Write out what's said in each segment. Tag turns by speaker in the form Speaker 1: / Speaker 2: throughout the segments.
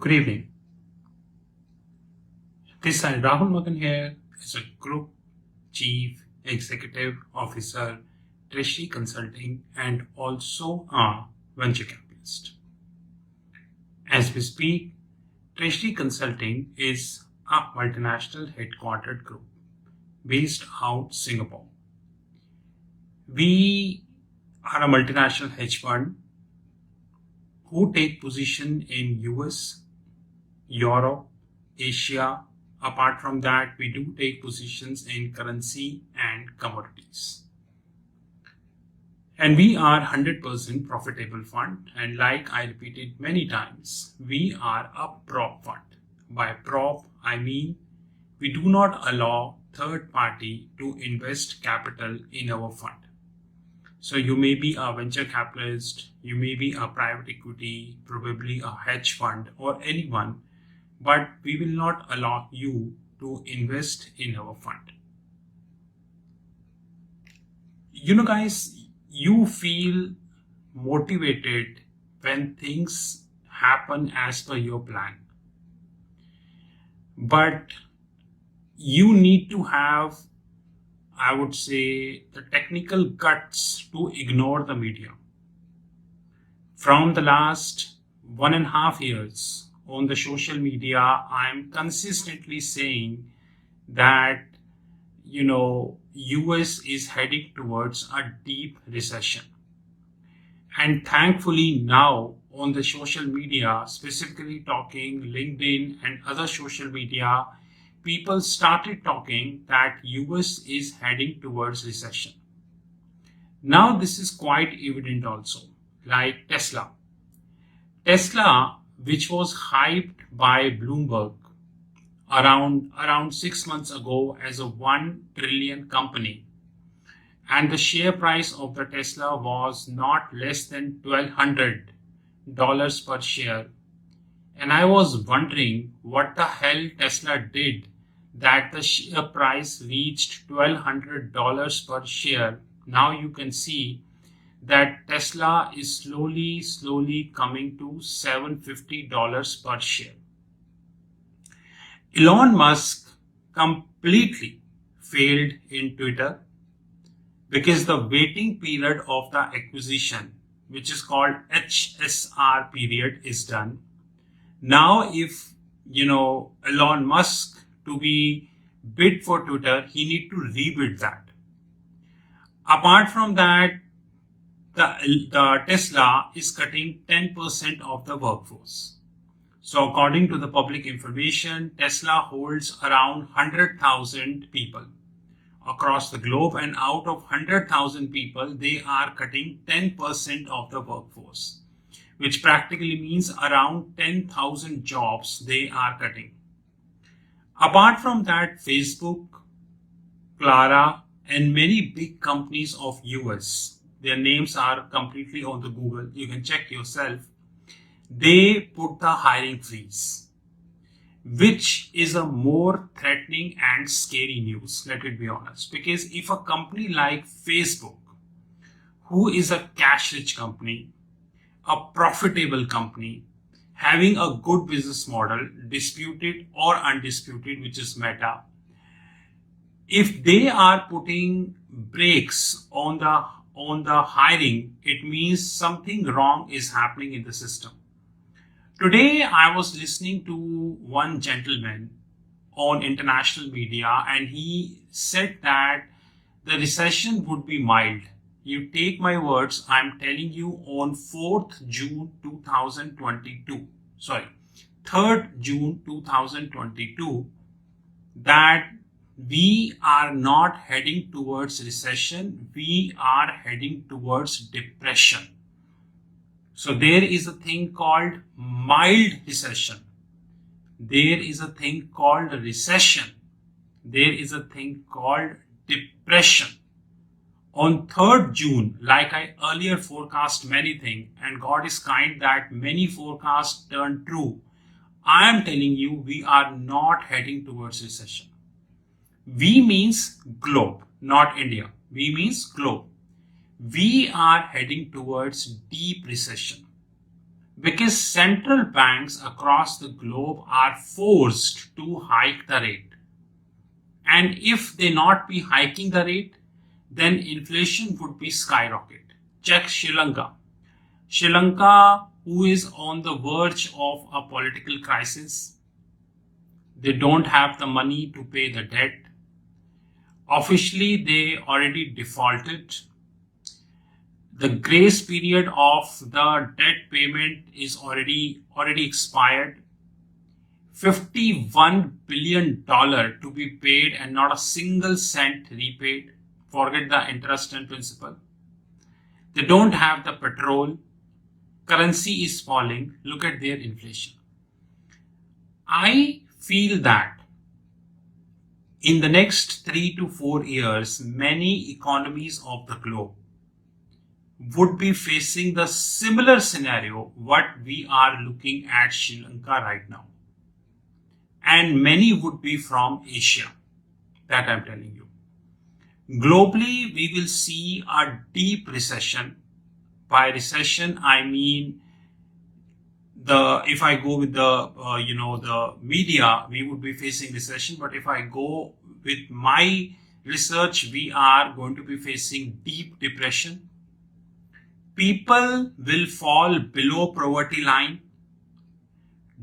Speaker 1: Good evening. This is Rahul Magan here as a Group Chief Executive Officer, Treasury Consulting, and also a venture capitalist. As we speak, Treasury Consulting is a multinational headquartered group based out Singapore. We are a multinational hedge fund who take position in US, Europe, Asia. Apart from that, we do take positions in currency and commodities. And we are 100% profitable fund. And like I repeated many times, we are a prop fund. By prop, I mean we do not allow third party to invest capital in our fund. So you may be a venture capitalist, you may be a private equity, probably a hedge fund or anyone, but we will not allow you to invest in our fund. Guys, you feel motivated when things happen as per your plan. But you need to have, I would say, the technical guts to ignore the media. From the last 1.5 years, on the social media, I'm consistently saying that, US is heading towards a deep recession. And thankfully now on the social media, specifically talking LinkedIn and other social media, people started talking that US is heading towards recession. Now this is quite evident also, like Tesla. Tesla, which was hyped by Bloomberg around 6 months ago as a 1 trillion company, and the share price of the Tesla was not less than $1,200 per share. And I was wondering what the hell Tesla did that the share price reached $1,200 per share. Now you can see that Tesla is slowly coming to $750 per share. Elon Musk completely failed in Twitter because the waiting period of the acquisition, which is called HSR period, is done. Now if Elon Musk to be bid for Twitter, he need to rebid that. Apart from that, the Tesla is cutting 10% of the workforce. So according to the public information, Tesla holds around 100,000 people across the globe, and out of 100,000 people, they are cutting 10% of the workforce, which practically means around 10,000 jobs they are cutting. Apart from that, Facebook, Clara, and many big companies of US, their names are completely on the Google, you can check yourself, they put the hiring freeze, which is a more threatening and scary news, let it be honest. Because if a company like Facebook, who is a cash-rich company, a profitable company, having a good business model, disputed or undisputed, which is Meta, if they are putting brakes on the hiring, it means something wrong is happening in the system. Today, I was listening to one gentleman on international media, and he said that the recession would be mild. You take my words, I'm telling you, on 4th June 2022, 3rd June 2022, that we are not heading towards recession, we are heading towards depression. So there is a thing called mild recession. There is a thing called recession. There is a thing called depression. On 3rd June, like I earlier forecast many things, and God is kind that many forecasts turned true, I am telling you we are not heading towards recession. We means globe, not India. We means globe. We are heading towards deep recession. because central banks across the globe are forced to hike the rate. And if they not be hiking the rate, then inflation would be skyrocket. Check Sri Lanka. Sri Lanka, who is on the verge of a political crisis, they don't have the money to pay the debt. Officially, they already defaulted. The grace period of the debt payment is already expired. $51 billion to be paid and not a single cent repaid. Forget the interest and principal. They don't have the petrol. Currency is falling. Look at their inflation. I feel that in the next 3 to 4 years, many economies of the globe would be facing the similar scenario what we are looking at Sri Lanka right now. And many would be from Asia, that I'm telling you. Globally, we will see a deep recession. By recession, I mean if I go with the media, we would be facing recession. But if I go with my research, we are going to be facing deep depression. People will fall below poverty line.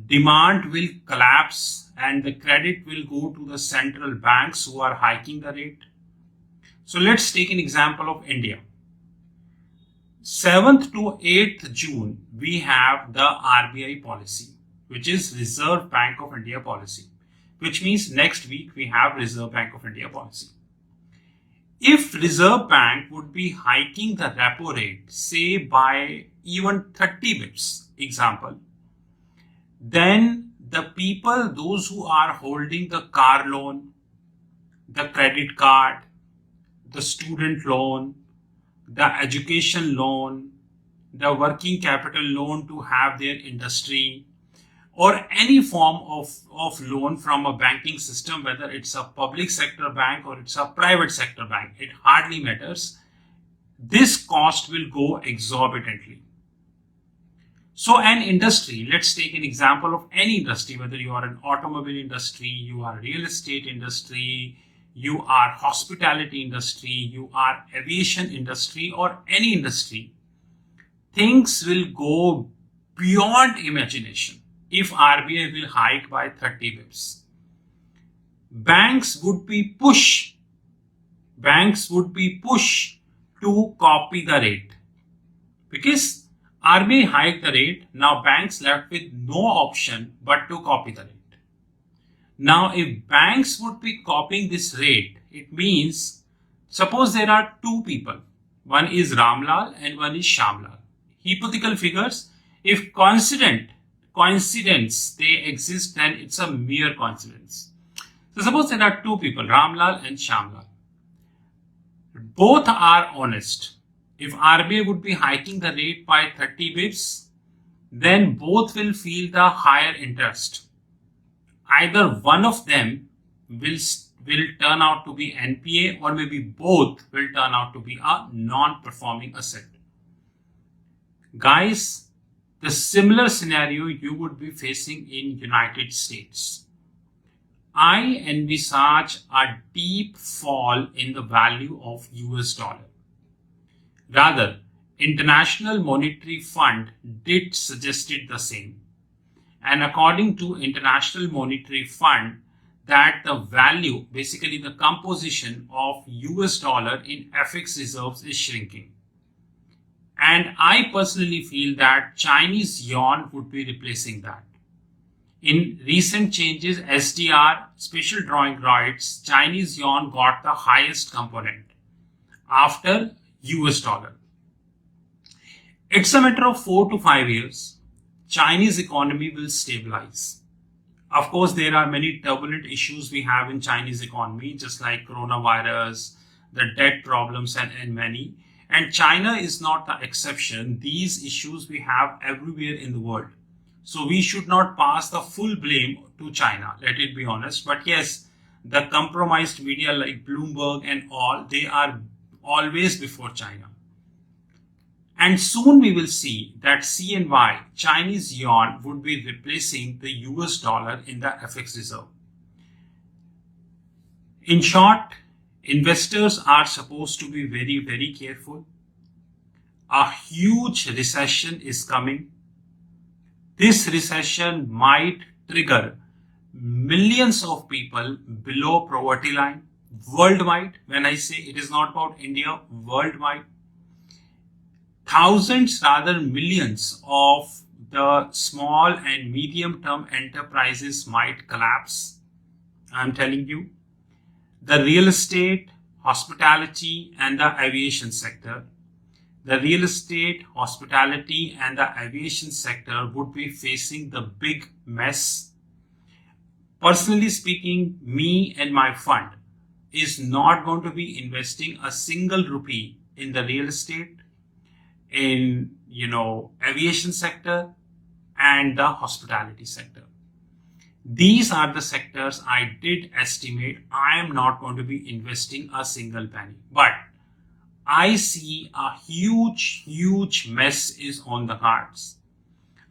Speaker 1: Demand will collapse and the credit will go to the central banks who are hiking the rate. So let's take an example of India. 7th to 8th June, we have the RBI policy, which is Reserve Bank of India policy, which means next week we have Reserve Bank of India policy. If Reserve Bank would be hiking the repo rate, say by even 30 bips, example, then the people, those who are holding the car loan, the credit card, the student loan, the education loan, the working capital loan to have their industry, or any form of loan from a banking system, whether it's a public sector bank or it's a private sector bank, it hardly matters. This cost will go exorbitantly. So an industry, let's take an example of any industry, whether you are an automobile industry, you are real estate industry, you are hospitality industry, you are aviation industry, or any industry, things will go beyond imagination if RBI will hike by 30 bips. Banks would be pushed to copy the rate because RBI hiked the rate. Now banks left with no option but to copy the rate. Now, if banks would be copying this rate, it means, suppose there are two people. One is Ramlal and one is Shamlal. Hypothetical figures, if coincidence they exist, then it's a mere coincidence. So suppose there are two people, Ramlal and Shamlal. Both are honest. If RBI would be hiking the rate by 30 bips, then both will feel the higher interest. Either one of them will turn out to be NPA, or maybe both will turn out to be a non-performing asset. Guys, the similar scenario you would be facing in United States. I envisage a deep fall in the value of US dollar. Rather, International Monetary Fund did suggested the same. And according to International Monetary Fund, that the value, basically the composition of US dollar in FX reserves is shrinking. And I personally feel that Chinese yuan would be replacing that. In recent changes, SDR, special drawing rights, Chinese yuan got the highest component after US dollar. It's a matter of 4 to 5 years. Chinese economy will stabilize. Of course, there are many turbulent issues we have in Chinese economy, just like coronavirus, the debt problems, and many. And China is not the exception. These issues we have everywhere in the world. So we should not pass the full blame to China, let it be honest. But yes, the compromised media like Bloomberg and all, they are always before China. And soon we will see that CNY, Chinese yuan, would be replacing the US dollar in the FX reserve. In short, investors are supposed to be very, very careful. A huge recession is coming. This recession might trigger millions of people below poverty line worldwide. When I say it is not about India, worldwide. Thousands, rather millions of the small and medium term enterprises might collapse. I'm telling you. The real estate, hospitality, and the aviation sector. The real estate, hospitality, and the aviation sector would be facing the big mess. Personally speaking, me and my fund is not going to be investing a single rupee in the real estate, in aviation sector, and the hospitality sector. These are the sectors I did estimate I am not going to be investing a single penny. But I see a huge mess is on the cards.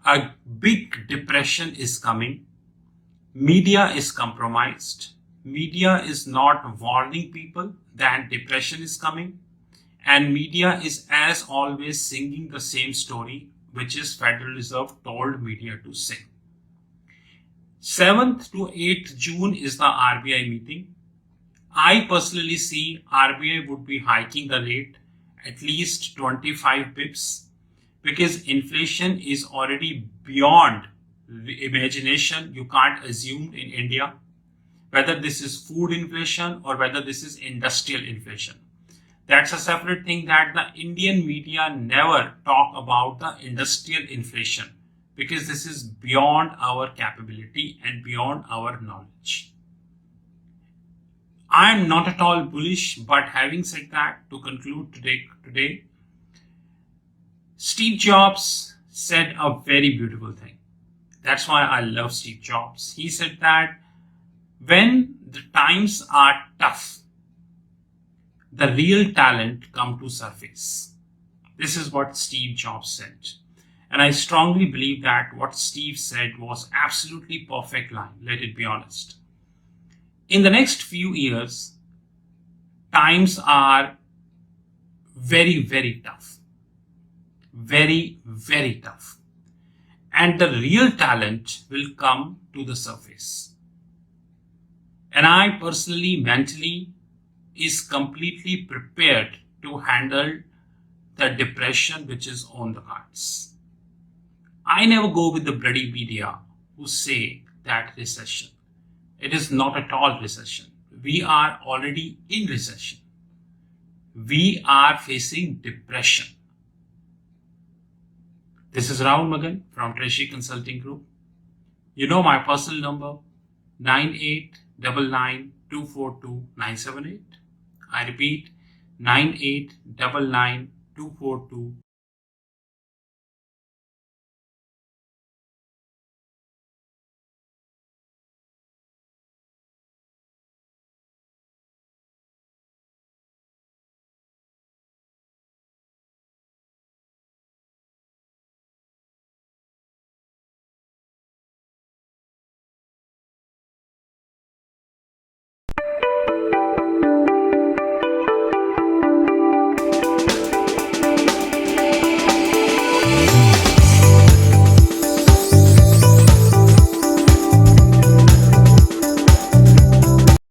Speaker 1: A big depression is coming. Media is compromised. Media is not warning people that depression is coming. And media is, as always, singing the same story, which is Federal Reserve told media to sing. 7th to 8th June is the RBI meeting. I personally see RBI would be hiking the rate at least 25 pips because inflation is already beyond imagination. You can't assume in India whether this is food inflation or whether this is industrial inflation. That's a separate thing that the Indian media never talk about the industrial inflation, because this is beyond our capability and beyond our knowledge. I am not at all bullish, but having said that, to conclude today, Steve Jobs said a very beautiful thing. That's why I love Steve Jobs. He said that when the times are tough, the real talent come to surface. This is what Steve Jobs said. And I strongly believe that what Steve said was absolutely perfect line, let it be honest. In the next few years, times are very, very tough. Very, very tough. And the real talent will come to the surface. And I personally, mentally, is completely prepared to handle the depression which is on the cards. I never go with the bloody media who say that recession. It is not at all recession. We are already in recession. We are facing depression. This is Rahul Magan from Treasury Consulting Group. You know my personal number, 9899242978. I repeat, 9899242978.